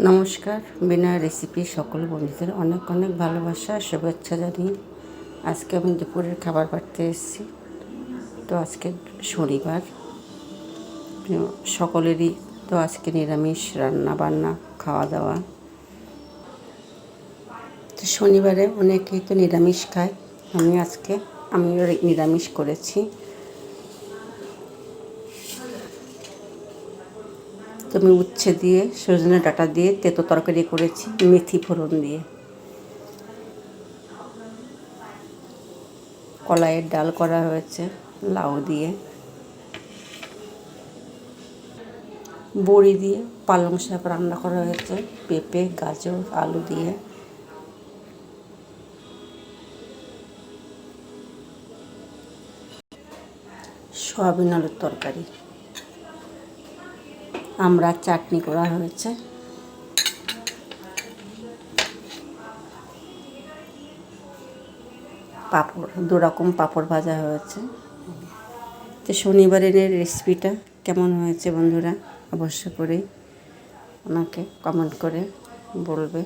নমস্কার, বিনা রেসিপি সকল বন্ধুদের অনেক অনেক ভালোবাসা শুভেচ্ছা জানিয়ে আজকে আমি দুপুরের খাবার বাড়তে এসেছি। তো আজকে শনিবার, সকলেরই তো আজকে নিরামিষ রান্না বান্না খাওয়া দাওয়া। তো শনিবারে অনেকেই তো নিরামিষ খায়, আমিও নিরামিষ করেছি। তো আমি উচ্ছে দিয়ে সজনে ডাঁটা দিয়ে তেতো তরকারি করেছি মেথি ফোড়ন দিয়ে। কলাইয়ের ডাল করা হয়েছে লাউ দিয়ে, বড়ি দিয়ে পালং শাক রান্না করা হয়েছে, পেঁপে গাজর আলু দিয়ে। সয়াবিন আলুর তরকারি, আমরা চাটনি করা হয়েছে, পাঁপড়, দুরকম পাঁপড় ভাজা হয়েছে। তো শনিবারের রেসিপিটা কেমন হয়েছে বন্ধুরা অবশ্য করে আমাকে কমেন্ট করে বলবে।